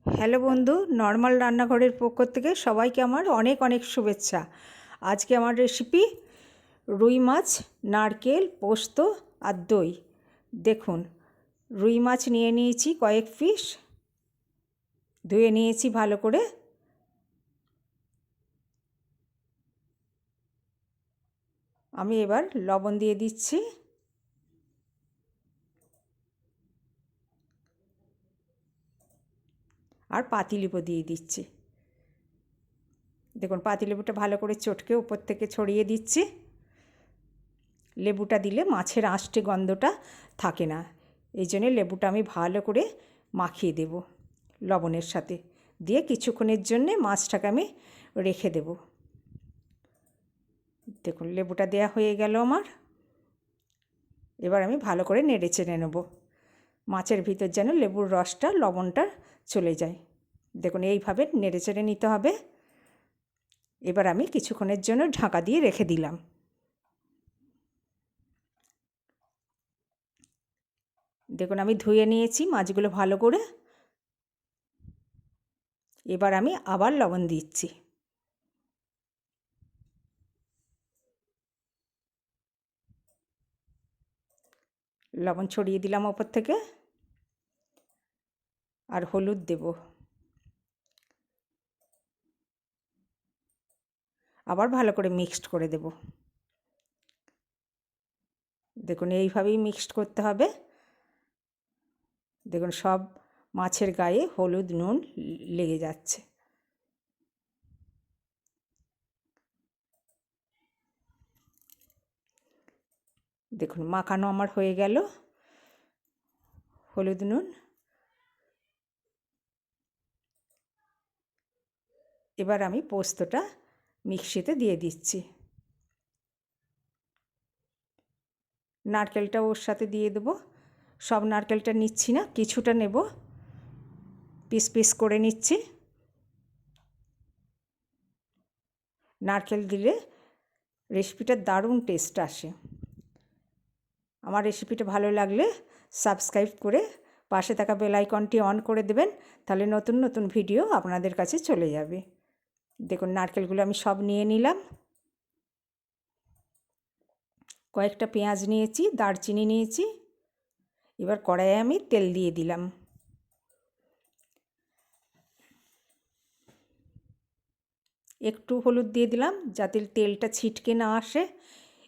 Hello বন্ধু, normal রান্নাঘরের পক্ষ থেকে সবাইকে আমার অনেক অনেক শুভেচ্ছা। আজকে আমার রেসিপি রুই মাছ, নারকেল, পোস্ত আর দই। দেখুন, রুই মাছ নিয়ে নিয়েছি কয়েক পিস, ধুয়ে নিয়েছি ভালো করে। আমি এবার লবণ দিয়ে দিচ্ছি, আর পাতিলেবু দিয়ে দিচ্ছি। দেখুন, পাতিলেবুটা ভালো করে চটকে উপর থেকে ছড়িয়ে দিচ্ছি। লেবুটা দিলে মাছের আঁশটে গন্ধটা থাকে না, এই জন্যে লেবুটা আমি ভালো করে মাখিয়ে দেব লবণের সাথে, দিয়ে কিছুক্ষণের জন্যে মাছটাকে আমি রেখে দেব। দেখুন, লেবুটা দেয়া হয়ে গেল আমার। এবার আমি ভালো করে নেড়ে চেড়ে নেব, মাছের ভিতর যেন লেবুর রসটা, লবণটা চলে যায়। দেখুন, এইভাবে নেড়ে চেড়ে নিতে হবে। এবার আমি কিছুক্ষণের জন্য ঢাকা দিয়ে রেখে দিলাম। দেখুন, আমি ধুয়ে নিয়েছি মাছগুলো ভালো করে। এবার আমি আবার লবণ দিচ্ছি। লবণ ছড়িয়ে দিলাম ওপর থেকে, আর হলুদ দেব। আবার ভালো করে মিক্সড করে দেব। দেখুন, এইভাবেই মিক্সড করতে হবে। দেখুন, সব মাছের গায়ে হলুদ নুন লেগে যাচ্ছে। দেখুন, মাখানো আমার হয়ে গেল হলুদ নুন। এবার আমি পোস্তটা মিক্সিতে দিয়ে দিচ্ছি। নারকেলটা ওর সাথে দিয়ে দেবো। সব নারকেলটা নিচ্ছি না, কিছুটা নেব, পিস পিস করে নিচ্ছি। নারকেল দিলে রেসিপিটার দারুণ টেস্ট আসে। আমার রেসিপিটা ভালো লাগলে সাবস্ক্রাইব করে পাশে থাকা বেল আইকনটি অন করে দেবেন, তাহলে নতুন নতুন ভিডিও আপনাদের কাছে চলে যাবে। দেখুন, নারকেলগুলো আমি সব নিয়ে নিলাম। কয়েকটা পেঁয়াজ নিয়েছি, দারচিনি নিয়েছি। এবার কড়াইয়ে আমি তেল দিয়ে দিলাম। একটু হলুদ দিয়ে দিলাম, যাতে তেলটা ছিটকে না আসে।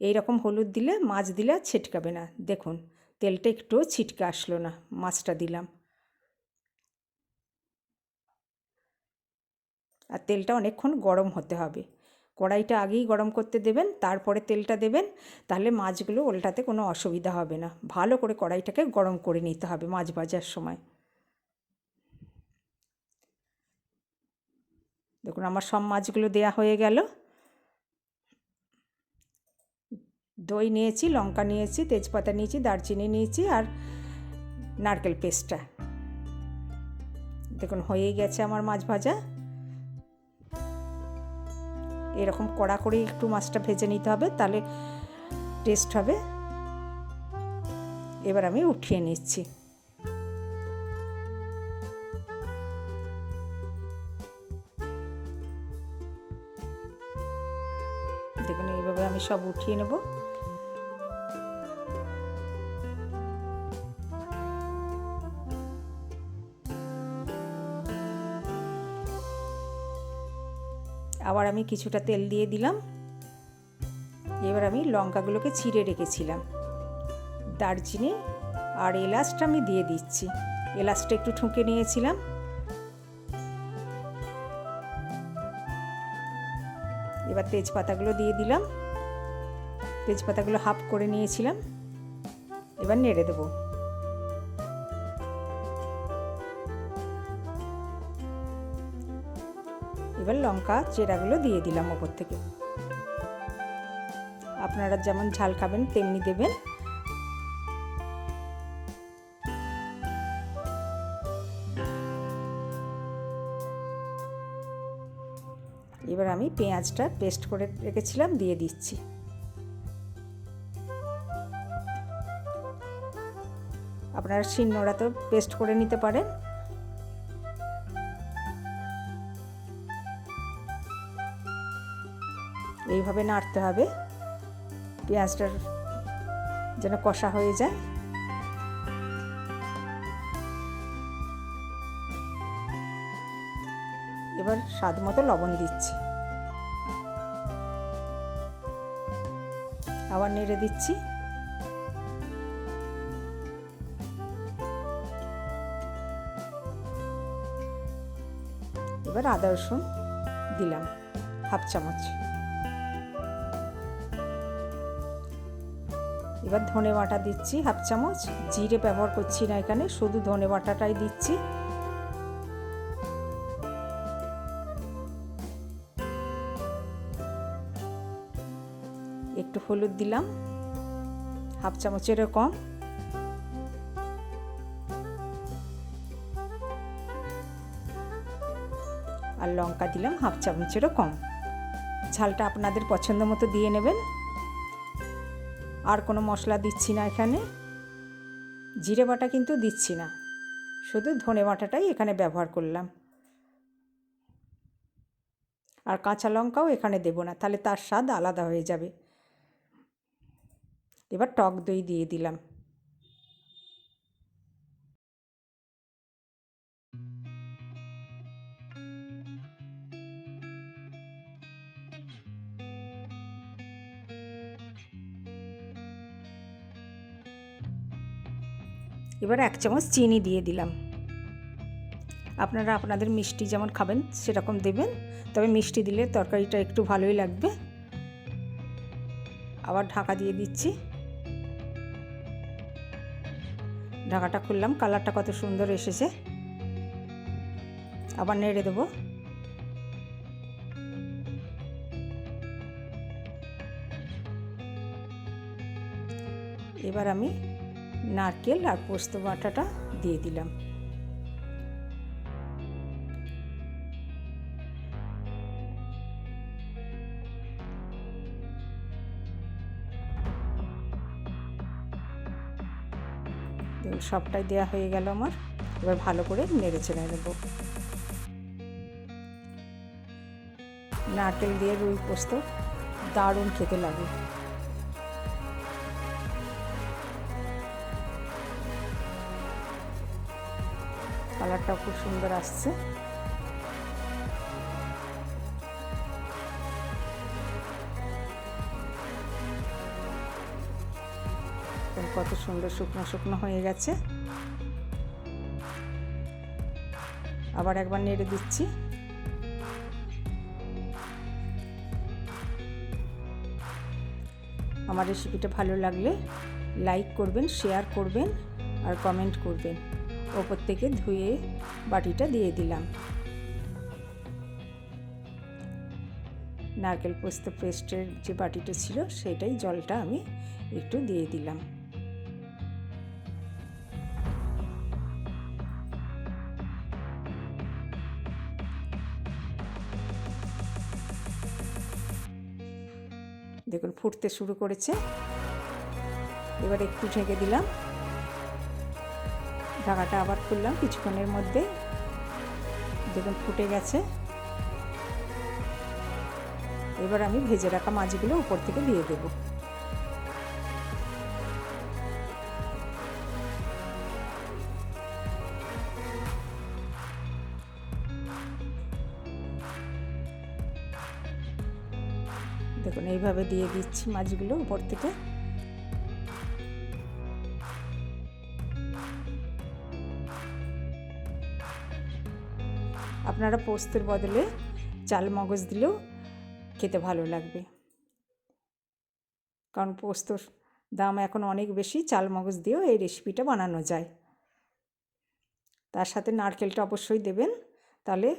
এই রকম হলুদ দিলে মাছ দিলে আর ছিটকাবে না। দেখুন, তেলটা একটুও ছিটকে আসলো না, মাছটা দিলাম। আর তেলটা অনেকক্ষণ গরম হতে হবে। কড়াইটা আগেই গরম করতে দেবেন, তারপরে তেলটা দেবেন, তাহলে মাছগুলো ওল্টাতে কোনো অসুবিধা হবে না। ভালো করে কড়াইটাকে গরম করে নিতে হবে মাছ ভাজার সময়। দেখুন, আমার সব মাছগুলো দেয়া হয়ে গেল। দই নিয়েছি, লঙ্কা নিয়েছি, তেজপাতা নিয়েছি, দারচিনি নিয়েছি, আর নারকেল পেস্টটা। দেখুন, হয়েই গেছে আমার মাছ ভাজা। এরকম কড়া করে একটু মাছটা ভেজে নিতে হবে, তাহলে টেস্ট হবে। এবার আমি উঠিয়ে নিচ্ছি। দেখুন, এইভাবে আমি সব উঠিয়ে নেব। আবার আমি কিছুটা তেল দিয়ে দিলাম। এবার আমি লঙ্কাগুলোকে ছিঁড়ে রেখেছিলাম, দারচিনি আর এলাচটা আমি দিয়ে দিচ্ছি। এলাচটা একটু ঠুকে নিয়েছিলাম। এবার তেজপাতাগুলো দিয়ে দিলাম। তেজপাতাগুলো হাফ করে নিয়েছিলাম। এবার নেড়ে দেবো। এবার লঙ্কা চেরাগুলো দিয়ে দিলাম ওপর থেকে। আপনারা যেমন ঝাল খাবেন তেমনি দেবেন। এবার আমি পেঁয়াজটা পেস্ট করে রেখেছিলাম দিয়ে দিচ্ছি। আপনারা শিলনোড়াতেও পেস্ট করে নিতে পারেন। এইভাবে নাড়তে হবে, পেঁয়াজটার যেন কষা হয়ে যায়। এবার স্বাদ মতো লবণ দিচ্ছি, আবার নেড়ে দিচ্ছি। এবার আদা রসুন দিলাম হাফ চামচ। এবার ধনে বাটা দিচ্ছি হাফ চামচ, জিরে ব্যবহার করছি না এখানে, শুধু ধনে বাটাটাই দিচ্ছি। একটু হলুদ দিলাম হাফ চামচেরও কম, আর লঙ্কা দিলাম হাফ চামচেরও কম। ঝালটা আপনাদের পছন্দ মতো দিয়ে নেবেন। আর কোনো মশলা দিচ্ছি না এখানে, জিরে বাটা কিন্তু দিচ্ছি না, শুধু ধনে বাটাটাই এখানে ব্যবহার করলাম। আর কাঁচা লঙ্কাও এখানে দেব না, তাহলে তার স্বাদ আলাদা হয়ে যাবে। এবার টক দই দিয়ে দিলাম। এবার 1 চামচ চিনি দিয়ে দিলাম। আপনারা আপনাদের মিষ্টি যেমন খাবেন সেরকম দেবেন, তবে মিষ্টি দিলে তরকারিটা একটু ভালোই লাগবে। আবার ঢাকা দিয়ে দিচ্ছি। ঢাকাটা খুললাম, কালারটা কত সুন্দর এসেছে। আবার নেড়ে দেবো। এবার আমি নারকেল আর পোস্ত বাটাটা দিয়ে দিলাম। সবটাই দেওয়া হয়ে গেল আমার। এবার ভালো করে নেড়ে চেড়ে নেব। নারকেল দিয়ে রুই পোস্ত দারুণ খেতে লাগে। কালারটাও খুব সুন্দর আসছে। কত সুন্দর শুকনো শুকনো হয়ে গেছে। আবার একবার নেড়ে দিচ্ছি। আমার রেসিপিটা ভালো লাগলে লাইক করবেন, শেয়ার করবেন আর কমেন্ট করবেন। ওপর থেকে ধুয়ে বাটিটা দিয়ে দিলাম। নারকেল পোস্ত পেস্টের যে বাটিটা ছিল সেটাই জলটা আমি একটু দিয়ে দিলাম। দেখুন ফুটতে শুরু করেছে। এবার একটু ঢেকে দিলাম, ঢাকাটা আবার খুললাম কিছুক্ষণের মধ্যে। দেখুন ফুটে গেছে। এবার আমি ভেজে রাখা মাছগুলো উপর থেকে দিয়ে দেব। দেখুন এইভাবে দিয়ে দিচ্ছি মাছগুলো উপর থেকে। আপনারা পোস্তের বদলে চাল মগজ দিলেও খেতে ভালো লাগবে, কারণ পোস্তর দাম এখন অনেক বেশি। চাল মগজ দিয়েও এই রেসিপিটা বানানো যায়। তার সাথে নারকেলটা অবশ্যই দেবেন, তাহলে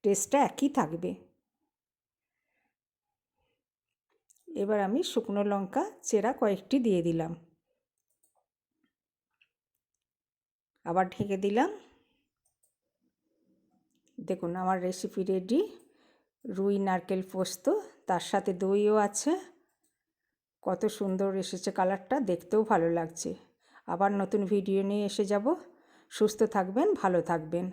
টেস্টটা একই থাকবে। এবার আমি শুকনো লঙ্কা চেরা কয়েকটি দিয়ে দিলাম। আবার ঢেকে দিলাম। দেখুন আমার রেসিপি রেডি। রুই নারকেল পোস্ত, তার সাথে দইও আছে। কত সুন্দর এসেছে কালারটা, দেখতেও ভালো লাগছে। আবার নতুন ভিডিও নিয়ে এসে যাব। সুস্থ থাকবেন, ভালো থাকবেন।